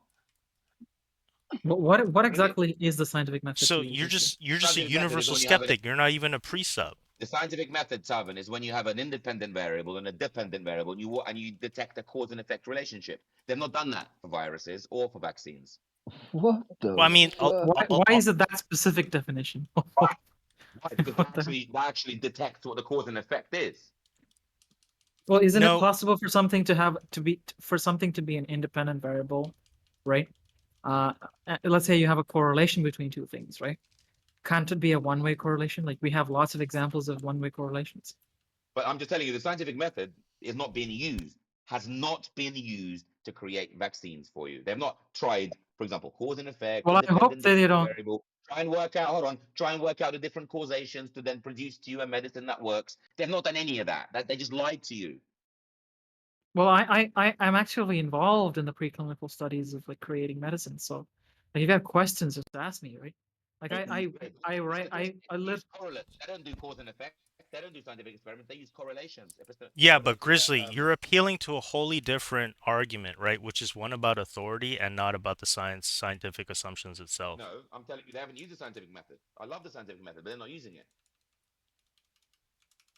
what exactly is the scientific method So to you? you're just a Scientific method is universal when you have skeptic. You're not even a pre-sub. the scientific method, Taven, is when you have an independent variable and a dependent variable, and you detect a cause and effect relationship. They've not done that for viruses or for vaccines. What the Well, I mean, fuck? Why is it that specific definition? Why? Because What the- they actually detect what the cause and effect is. Well, isn't it No. possible for something to be an independent variable, right? Let's say you have a correlation between two things, right? Can't it be a one-way correlation? Like we have lots of examples of one-way correlations. But I'm just telling you, the scientific method is not being used, has not been used to create vaccines for you. They've not tried, for example, cause and effect, Well, I hope independent they don't. variable. Try and work out the different causations to then produce to you a medicine that works. They've not done any of that. They just lied to you. Well, I'm actually involved in the preclinical studies of like creating medicine. So, like, if you have questions, just ask me, right? Like I live. Correlate. They don't do cause and effect. They don't do scientific experiments. They use correlations. Yeah, but Grizzly, you're appealing to a wholly different argument, right? Which is one about authority and not about the scientific assumptions itself. No, I'm telling you, they haven't used the scientific method. I love the scientific method, but they're not using it.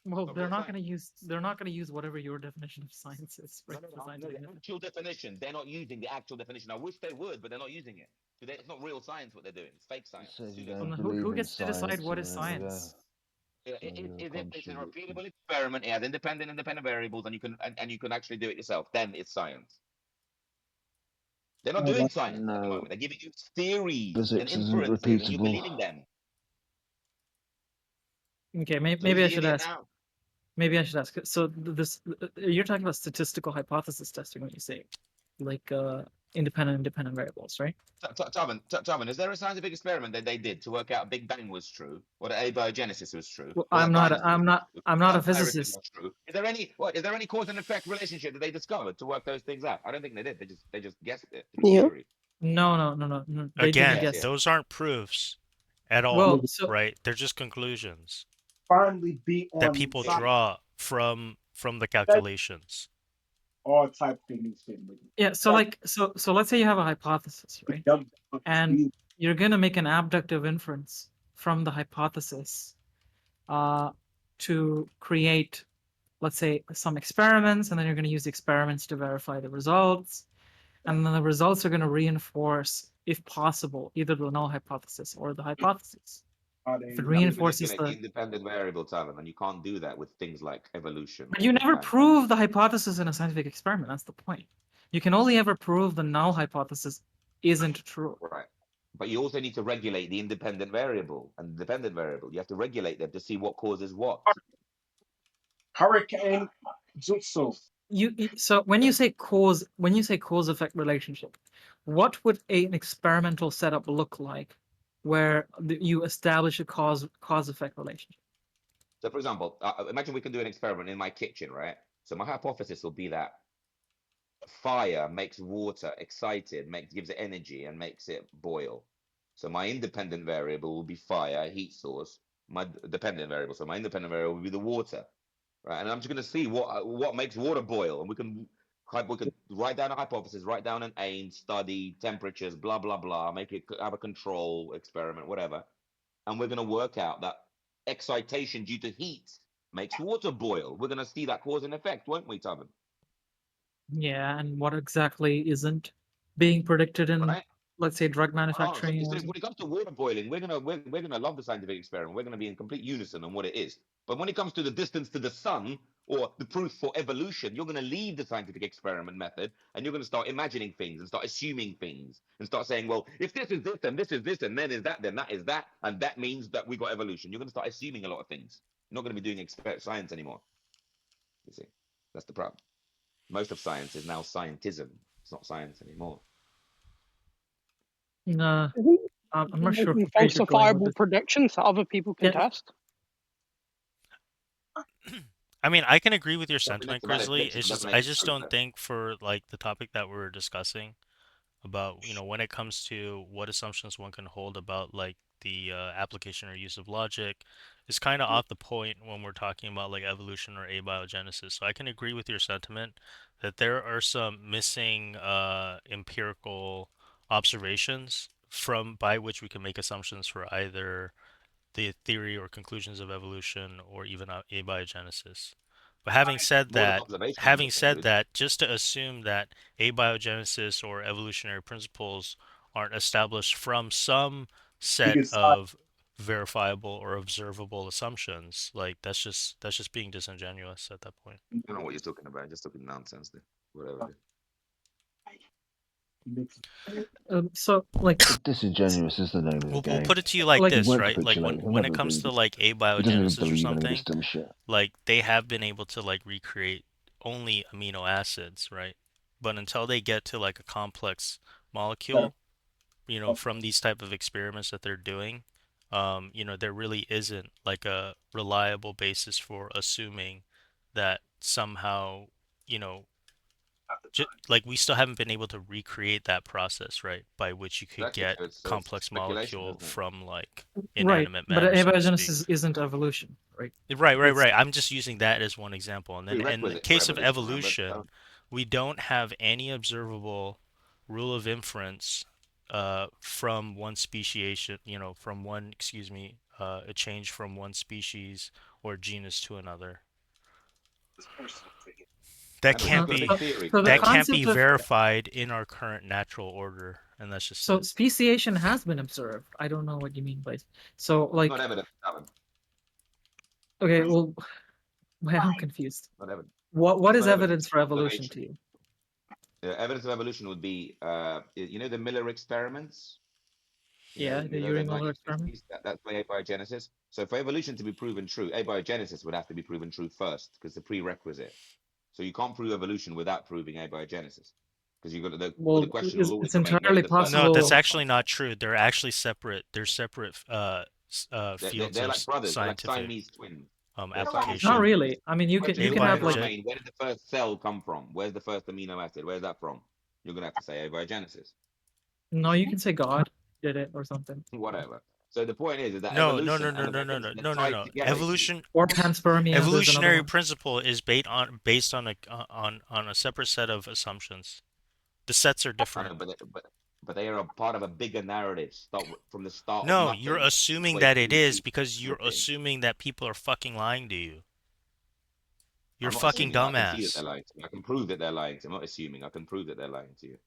Well, Not they're real not science. going to use. They're not going to use whatever your definition of science is, right? No, for no, scientific the method. actual definition. They're not using the actual definition. I wish they would, but they're not using it. So it's not real science what they're doing. It's fake science. Says you Pseudoscience. don't Who believe in gets to decide science what or is whatever. science? If it's a repeatable experiment, it has independent variables, and you can actually do it yourself, then it's science. They're not doing science at the moment. They're giving you theories and Physics isn't inferences, and you're repeatable. believing them. Okay, So maybe who's I the should idiot ask. now? Maybe I should ask. So this, you're talking about statistical hypothesis testing when you say, like, independent variables, right? Taven, is there a scientific experiment that they did to work out Big Bang was true, or that abiogenesis was true, Well, or that I'm not dinosaurs were true, I'm or not a that viruses physicist. were true? Is there any cause and effect relationship that they discovered to work those things out? I don't think they did. They just guessed it through Yeah. theory. No. They didn't Again, Yes, guess. yes. those aren't proofs at all, Well, so right? They're just conclusions Finally beat that on people Yeah. science, draw from the calculations. all type of new shit. yeah, so like so let's say you have a hypothesis, right? And you're gonna make an abductive inference from the hypothesis to create, let's say, some experiments, and then you're going to use the experiments to verify the results, and then the results are going to reinforce, if possible, either the null hypothesis or the hypothesis. If it You reinforces manipulate the the, independent variable, Taven, and you can't do that with things like evolution but or you Big never Bang. prove the hypothesis in a scientific experiment. That's the point. You can only ever prove the null hypothesis isn't true. Right. But you also need to regulate the independent variable and the dependent variable. You have to regulate them to see what causes what. Hurricane Jutsu. So when you say cause effect relationship, what would an experimental setup look like where you establish a cause effect relationship? So, for example, imagine we can do an experiment in my kitchen, right? So my hypothesis will be that fire makes water excited, gives it energy, and makes it boil. So my independent variable will be fire, heat source. My dependent variable, so my independent variable will be the water, right? And I'm just going to see what makes water boil, and we can write down a hypothesis, write down an aim, study temperatures, blah blah blah, make it have a control experiment, whatever, and we're going to work out that excitation due to heat makes water boil. We're going to see that cause and effect, won't we, Taven? Yeah, and what exactly isn't being predicted in, Right? let's say, drug So manufacturing? when it comes to water boiling, we're gonna love the scientific experiment. We're gonna be in complete unison on what it is. But when it comes to the distance to the sun or the proof for evolution, you're gonna leave the scientific experiment method and you're gonna start imagining things and start assuming things and start saying, well, if this is this and this is this and then is that, then that is that, and that means that we got evolution. You're gonna start assuming a lot of things. You're not gonna be doing science anymore. You see, that's the problem. Most of science is now scientism. It's not science anymore. No, I'm not sure Making where you're going with falsifiable this. predictions that other people can Yeah. test. I mean, I can agree with your Definition sentiment, of an Grizzly. fiction It's just doesn't I make just true. don't think for like the topic that we're discussing about, when it comes to what assumptions one can hold about like the application or use of logic, is kind of off the point when we're talking about like evolution or abiogenesis. So I can agree with your sentiment that there are some missing empirical observations by which we can make assumptions for either the theory or conclusions of evolution or even abiogenesis. But More than observations are missing, dude. just to assume that abiogenesis or evolutionary principles aren't established from some set of verifiable or observable assumptions, like that's just being disingenuous at that point. I don't know what you're talking about. Just talking nonsense, dude. Whatever. So like Disingenuous is the name of the We'll game. put it to you like Like- He this, won't right? Like capitulate. He'll when never it comes do to this. like He doesn't even abiogenesis or believe in any of something, this dumb shit. like they have been able to like recreate only amino acids, right? But until they get to like a complex molecule, from these type of experiments that they're doing, there really isn't like a reliable basis for assuming that somehow, like we still haven't been able to recreate that process, right? By which you could Exactly. get So it's complex speculation, molecule isn't it? from like right, inanimate but matter, so to speak. abiogenesis isn't evolution, right? Right. I'm just using that as one example. And then in the Prerequisite for case of evolution, right? evolution, we don't have any observable rule of inference from one speciation, a change from one species or genus to another. That can't be theory. So the that can't concept be of verified in our current natural order, and that's just so it. speciation has been observed. I don't know what you mean by so like Not evidence, Alan. okay, well, I'm confused. Not evidence. What is Not evidence for evolution observation. to you? Evidence of evolution would be, the Miller experiments. Yeah, the Urey-Miller experiment. That's by abiogenesis. So for evolution to be proven true, abiogenesis would have to be proven true first, because the prerequisite. So you can't prove evolution without proving abiogenesis, because you got the Well, question will always it's remain where's entirely the first No, that's cell possible. actually come not true. They're actually separate. They're separate They're, fields they're of like brothers. They're like scientific Siamese twins. They're Siamese Not application. twins. really. I mean, The you question can will have always like Ge- remain: where did the first cell come from? Where's the first amino acid? Where's that from? You're gonna have to say abiogenesis. no, you can say God did it or something, Whatever. So the point is that no, no, evolution no, and no, no, no, no, abiogenesis no, are no, tied no. together. You see. Evolution, or panspermia. There's another evolutionary one. principle is based on a separate set of assumptions. The sets are I know, different. but they are a part of a bigger narrative. Start from the start of No, you're nothing, assuming way that it through is to because you're everything. assuming that people are fucking lying to you. You're I'm not fucking assuming. I can see that they're dumbass. lying to me. I can prove that they're lying to me. I'm not assuming. I can prove that they're lying to you.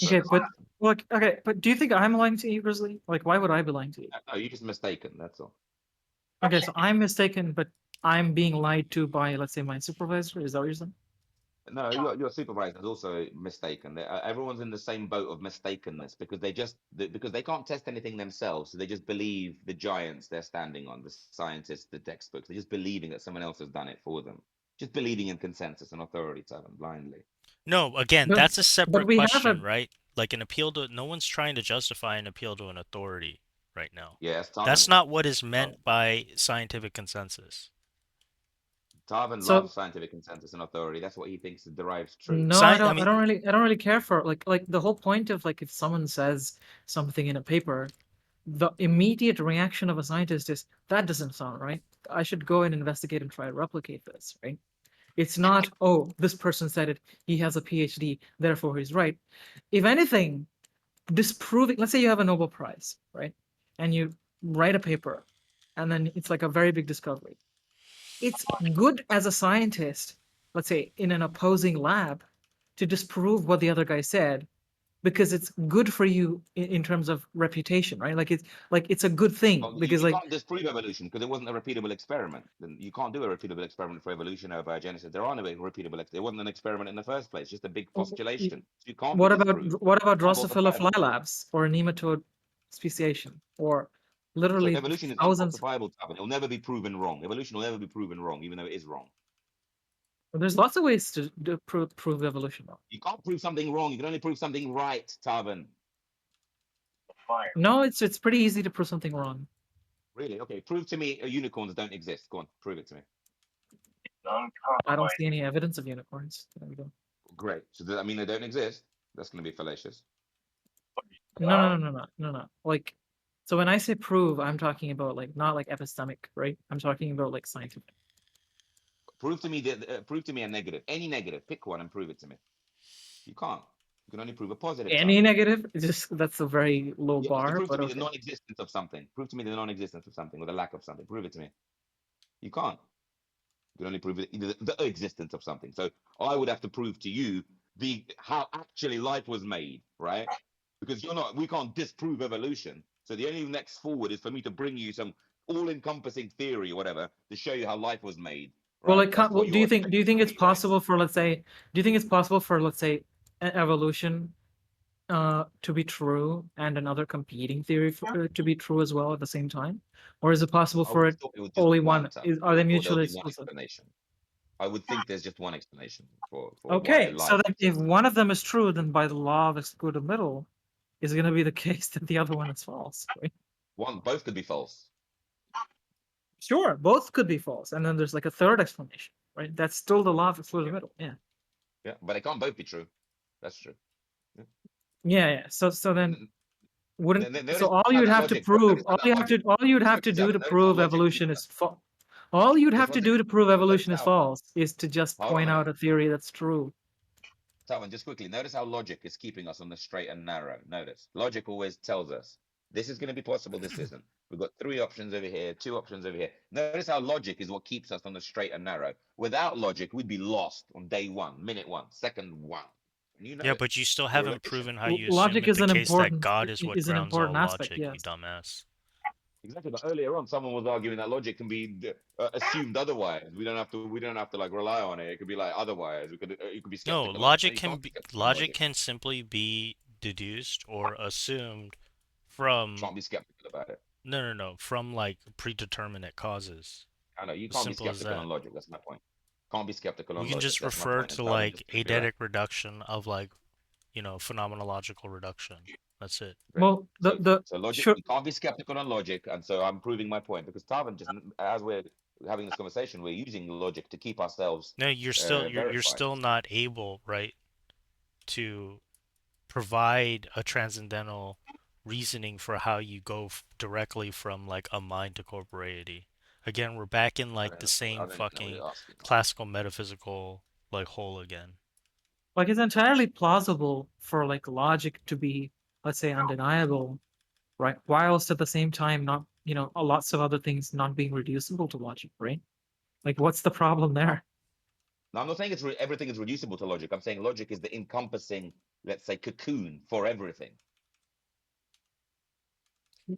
Okay, but look, okay, but do you think I'm lying to you, Grizzly? Like, why would I be lying to you? No, you're just mistaken. That's all. Okay, so I'm mistaken, but I'm being lied to by, let's say, my supervisor. Is that what you're saying? No, your supervisor is also mistaken. Everyone's in the same boat of mistakenness because because they can't test anything themselves, so they just believe the giants they're standing on, the scientists, the textbooks. They're just believing that someone else has done it for them, just believing in consensus and authority to them blindly. No, again, But that's a but separate we have question, a right? Like an appeal to, no one's trying to justify an appeal to an authority right now. Yes, That's Tarvin. not what is meant by scientific consensus. Tarvin so loves scientific consensus and authority. That's what he thinks derives truth. no, I I don't. I mean, don't really. I don't really care for like the whole point of like if someone says something in a paper, the immediate reaction of a scientist is that doesn't sound right. I should go and investigate and try to replicate this, right? It's not, oh, this person said it, he has a PhD, therefore he's right. If anything, disproving, let's say you have a Nobel Prize, right? And you write a paper, and then it's like a very big discovery. It's good as a scientist, let's say in an opposing lab, to disprove what the other guy said because it's good for you in terms of reputation, right? It's a good thing Well, because you like can't disprove evolution because it wasn't a repeatable experiment. Then you can't do a repeatable experiment for evolution or biogenesis. There are no repeatable. It wasn't an experiment in the first place. Just a big postulation. So you can't be disproved. what about Can't Drosophila falsifiable. fly labs or nematode speciation or So literally evolution is thousands? unfalsifiable, Taven. It'll never be proven wrong. Evolution will never be proven wrong, even though it is wrong. There's lots of ways to prove evolution wrong. You can't prove something wrong. You can only prove something right, Taven. No, it's pretty easy to prove something wrong. Really? Okay. Prove to me unicorns don't exist. Go on, prove it to me. I don't see any evidence of unicorns. There we go. Great. So does that mean they don't exist? That's going to be fallacious. No. Like, so when I say prove, I'm talking about like not like epistemic, right? I'm talking about like scientific. Prove to me prove to me a negative. Any negative. Pick one and prove it to me. You can't. You can only prove a positive. Any Taven. negative, it's just that's a very low Yeah, so bar, prove to but me the okay. non-existence of something. Prove to me the non-existence of something or the lack of something. Prove it to me. You can't. You can only prove the existence of something. So I would have to prove to you how actually life was made, right? Because we can't disprove evolution. So the only next forward is for me to bring you some all-encompassing theory or whatever to show you how life was made, Well, right? like, That's what do you you're think expecting from it's me, right? possible for let's say evolution to be true and another competing theory to be true as well at the same time, or is it possible I would for have it thought it would just only be one? one time. Are I would they have thought there would mutually be one exclusive? explanation. I would think there's just one explanation for why Okay, so life then if exists. one of them is true, then by the law of excluded middle, is going to be the case that the other one is false, right? Both could be false. Sure, both could be false, and then there's like a third explanation, right? That's still the law of excluded middle. Yeah. Yeah, but they can't both be true. That's true. Yeah. Yeah. So then wouldn't Notice so all how you'd that have to logic. prove Notice how that logic. all you'd have to Just do to notice how prove logic keeps evolution is us. false. All you'd Just have one to do second. to prove Just notice evolution is how. false is to just Hold on a point minute. out a theory that's true. Tavan, just quickly. Notice how logic is keeping us on the straight and narrow. Notice logic always tells us this is going to be possible. This isn't. We've got 3 options over here, 2 options over here. Notice how logic is what keeps us on the straight and narrow. Without logic, we'd be lost on day 1, minute 1, second 1. And you know yeah, it. but you still You're a haven't logician. proven how you assume Logic it is the an case that important God is what grounds all aspect. logic, you Yes. dumbass. Exactly, but earlier on, someone was arguing that logic can be assumed otherwise. We don't have to. We don't have to like rely on it. It could be like otherwise. We could. You could be No, skeptical on it. No, you can't be skeptical on logic logic. can simply be deduced or assumed You from can't be skeptical about it. no, from like predeterminate causes. I know you As can't be simple as skeptical that. on logic. That's my point. Can't be skeptical on We can logic. just That's my refer point. And to Taven like just proved me right. eidetic reduction of like, phenomenological reduction. That's it. Great. Well, So logic, sure. you can't be skeptical on logic, and so I'm proving my point because Taven just, as we're having this conversation, we're using logic to keep ourselves No, you're verified. still not able, right, to provide a transcendental reasoning for how you go directly from like a mind to corporeity. Again, we're back in like the I same don't even know what fucking you're asking. classical metaphysical like hole again. Like it's entirely plausible for like logic to be, let's say, undeniable, right? Whilst at the same time not, lots of other things not being reducible to logic, right? Like what's the problem there? Now, I'm not saying everything is reducible to logic. I'm saying logic is the encompassing, let's say, cocoon for everything.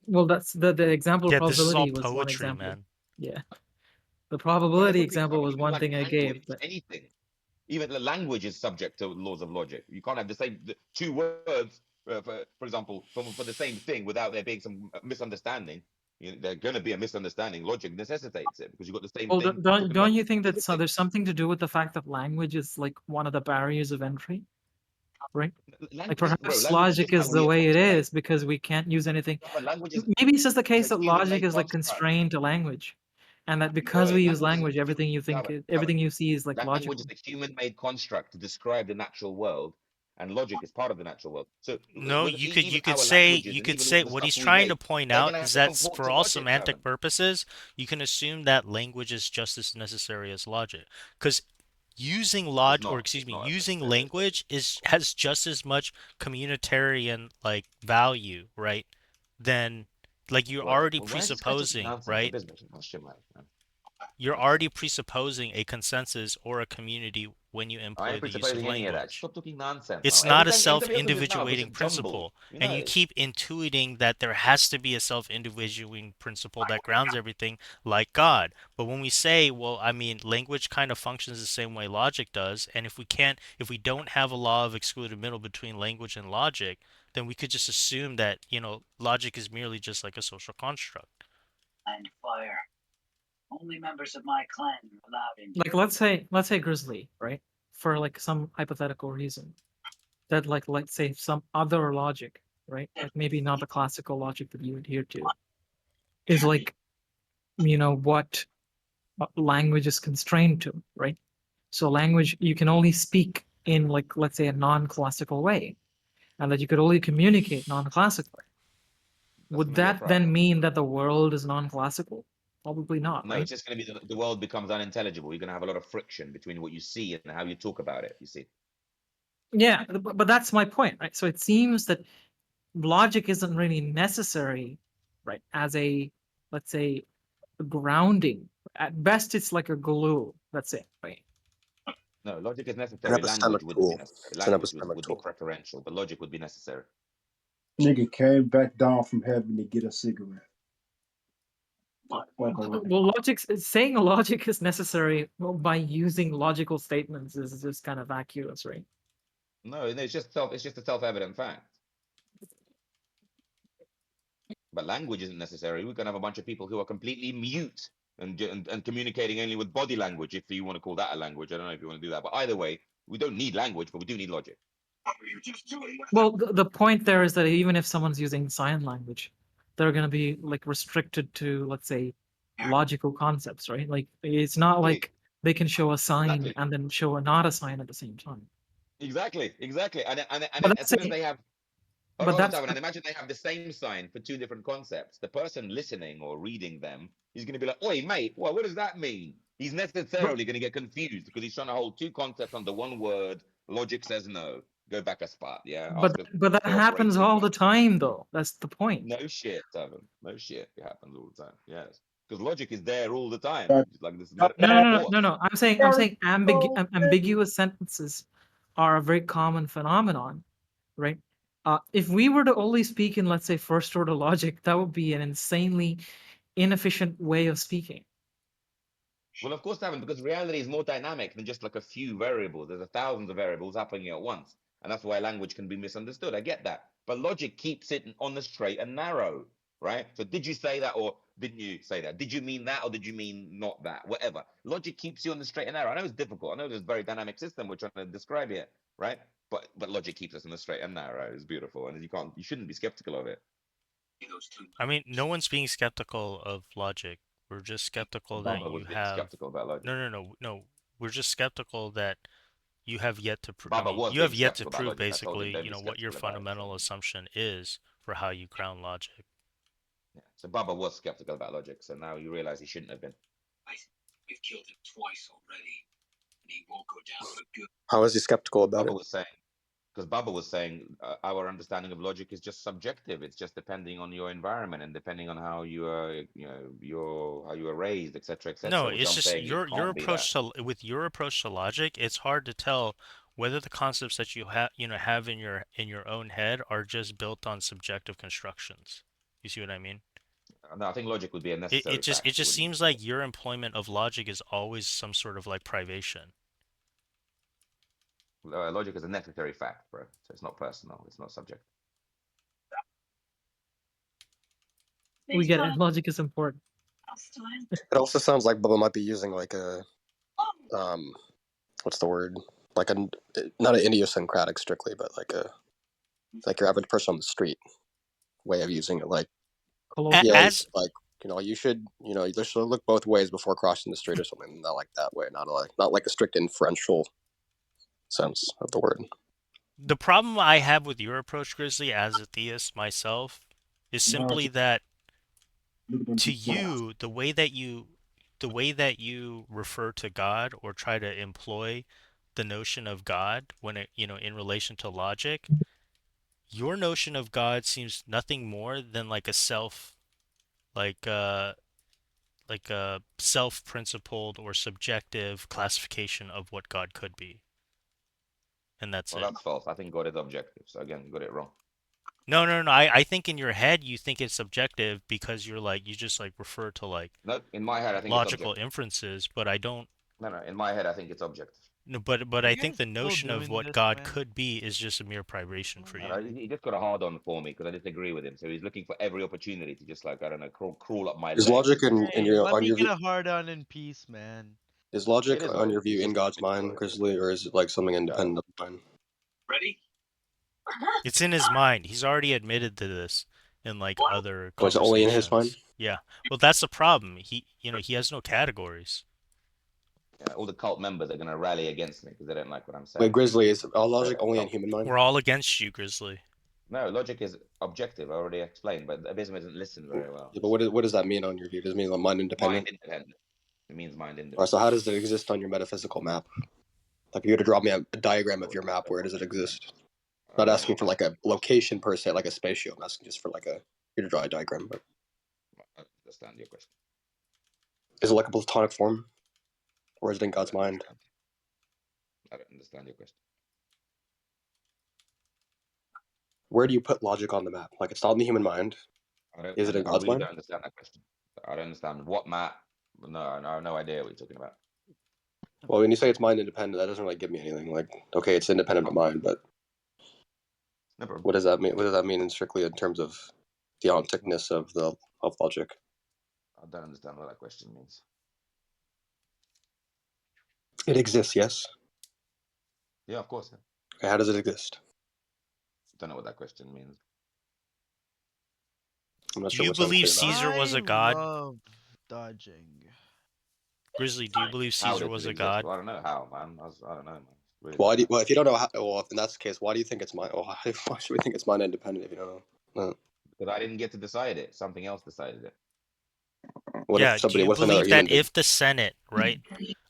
Well, that's the example Yeah, this is all probability was one poetry, example. man. Yeah. The But probability everything, example was even one like thing I language, gave, but anything. Even the language is subject to laws of logic. You can't have the same two words, for example, for the same thing without there being some misunderstanding. There's going to be a misunderstanding. Logic necessitates it because you've got the same well, thing don't talking don't about you think that physically. there's something to do with the fact that language is like one of the barriers of entry, right? Like Language, bro, perhaps language is logic just how is the we way it abstract. is because we can't use anything. But language is Maybe it's just the case a that logic human-made is like construct. constrained to language, and that because No, we use language is a language, everything you think, everything you see is like language is logical. a human-made construct to describe the natural world, and logic is part of the natural world. So No, with you even could our say languages and even all the what stuff he's we trying to make, point they're out going to have is to that conform for to all logic, Taven. semantic purposes, you can assume that language is just as necessary as logic. Because using It's using not necessary. language has just as much communitarian like value, right? Than like you're already Well, why is this guy talking presupposing, nonsense? right? A business question, man. You're already presupposing a consensus or a community when you I employ ain't the use of presupposing any of that. language. Stop talking nonsense, man. It's Every not a time, every time he opens his mouth, it's self-individuating just jumble. principle, and you keep intuiting that there has to be a self-individuating principle that grounds everything, like God. But when we say, well, I mean, language kind of functions the same way logic does, and if we don't have a law of excluded middle between language and logic, then we could just assume that, logic is merely just like a social construct. And fire. Only members of my clan are allowed in. Like let's say Grizzly, right? For like some hypothetical reason, that like let's say some other logic, right? Like maybe not the classical logic that you adhere to, is like what language is constrained to, right? So language you can only speak in like let's say a non-classical way, and that you could only communicate non-classically. Would Your that then problem. mean that the world is non-classical? Probably not, No, right? it's just going to be the world becomes unintelligible. You're going to have a lot of friction between what you see and how you talk about it. You see. Yeah, but that's my point, right? So it seems that logic isn't really necessary, right? As a, let's say, grounding. At best, it's like a glue. That's it, right? No, logic is An necessary. Language epistemic wouldn't be tool. necessary. It's an Language epistemic would be tool. preferential, but logic would be necessary. Nigga came back down from heaven to get a cigarette. Well, saying logic is necessary by using logical statements is just kind of vacuous, right? No, it's just a self-evident fact. But language isn't necessary. We can have a bunch of people who are completely mute and communicating only with body language, if you want to call that a language. I don't know if you want to do that, but either way, we don't need language, but we do need logic. Well, the point there is that even if someone's using sign language, they're going to be like restricted to, let's say, logical concepts, right? Like it's not like they can show a sign and then show a not a sign at the same time. Exactly. And But as soon as they have, but that's and imagine they have the same sign for two different concepts. The person listening or reading them is going to be like, "Oi, mate, what does that mean?" He's necessarily going to get confused because he's trying to hold two concepts under one word. Logic says no. Go back a spot. Yeah. but that happens all the time, though. That's the point. No shit, Taven. No shit. It happens all the time. Yes, because logic is there all the time. Like this. No. I'm saying ambiguous sentences are a very common phenomenon, right? If we were to only speak in, let's say, first order logic, that would be an insanely inefficient way of speaking. Well, of course, Taven, because reality is more dynamic than just like a few variables. There's thousands of variables happening at once, and that's why language can be misunderstood. I get that, but logic keeps it on the straight and narrow. right? So did you say that or didn't you say that? Did you mean that or did you mean not that? Whatever. Logic keeps you on the straight and narrow. I know it's difficult. I know there's a very dynamic system we're trying to describe here, right? But logic keeps us on the straight and narrow. It's beautiful, and you shouldn't be skeptical of it. I mean, no one's being skeptical of logic. We're just skeptical that Baba was you being have. skeptical about logic. No. We're just skeptical that you have yet to prove. I Baba mean, was you have being yet to skeptical about prove logic. I told him basically, don't you be know, what your skeptical about it. fundamental assumption is for how you ground logic. Yeah. So Baba was skeptical about logic. So now you realize he shouldn't have been. We've killed him twice already, and he won't go down for good. How is he skeptical about Baba it? was saying, because Baba was saying, our understanding of logic is just subjective. It's just depending on your environment and depending on how you are, how you were raised, etc., No, etc. Which it's I'm just saying it your can't be that. approach to with your approach to logic, it's hard to tell whether the concepts that you have in your own head are just built on subjective constructions. You see what I mean? No, I think logic would be a It necessary it just fact. it just seems like your employment of logic is always some sort of like privation. Logic is a necessary fact, bro. So it's not personal. It's not subjective. We get it. Logic is important. It also sounds like Bubba might be using like a what's the word? Like a not an idiosyncratic strictly, but like your average person on the street way of using it. Like As like you should you should look both ways before crossing the street or something. Not like that way. Not like a strict inferential sense of the word. the problem I have with your approach, Grizzly, as a theist myself, is simply that to you, the way that you refer to God or try to employ the notion of God when it, in relation to logic, your notion of God seems nothing more than like a like a self-principled or subjective classification of what God could be. And that's Well, it. that's false. I think God is objective. So again, you got it wrong. No. I think in your head you think it's subjective because you just like refer to like No, in my head, I think it's logical objective. inferences, but I don't. No, in my head, I think it's objective. No, but Are I you think guys the still notion of doing what this, God man? could be is just a mere privation for you. He just got a hard on for me because I disagree with him. So he's looking for every opportunity to just like, I don't know, crawl up my Is leg. logic Hey, let on me your get view? a hard on in peace, man. Is logic It is on what it your is. view He's in just God's mind, Grizzly, or is it like something independent of mine? Ready? It's in his mind. He's already admitted to this in like other Oh, it's only in his mind? conversations. Yeah. Well, that's the problem. He has no categories. Yeah, all the cult members are going to rally against me because they don't like what I'm saying. Wait, Grizzly, is all logic only in human mind? We're all against you, Grizzly. No, logic is objective. I already explained, but Abysm doesn't listen very well. Yeah, but what does that mean on your view? Does it mean mind independent? Mind independent. It means mind independent. Alright, so how does it exist on your metaphysical map? Like if you were to draw me a diagram of your map, where does it exist? I'm not asking for like a location per se, like a spaceship. I'm asking just for like you to draw a diagram. But I understand your question. is it like a platonic form, or is it in God's mind? I don't understand your question. Where do you put logic on the map? Like it's not in the human mind. Is it in God's really mind? don't understand that question. I don't understand what map. No, I have no idea what you're talking about. Well, when you say it's mind independent, that doesn't really give me anything. Like, okay, it's independent of mind, but what does that mean? What does that mean strictly in terms of the onticness of logic? I don't understand what that question means. It exists, yes. Yeah, of course. Okay, how does it exist? Don't know what that question means. I'm not Do sure you what's believe unclear about it. Caesar was a I god? love dodging. Grizzly, do you believe How Caesar does was it a exist? god? Well, I don't know how, man. I don't know, man. Really Well, if you don't know how, well, if that's the case, why do you think it's mind? Why should we think it's mind independent if you don't know? No. Because I didn't get to decide it. Something else decided it. What Yeah, if somebody, do you what if another believe human that did? if the Senate, right,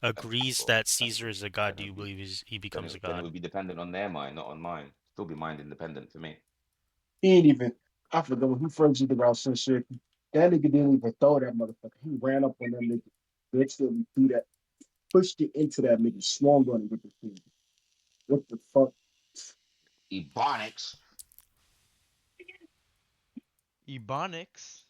agrees that Caesar is a god, do you believe he becomes a Then it god? would be dependent on their mind, not on mine. Still be mind independent for me. He ain't even. I forgot when he first did about some shit. That nigga didn't even throw that motherfucker. He ran up on that nigga, literally threw that, pushed it into that nigga, swung on it with the thing. What the fuck? Ebonics. Ebonics.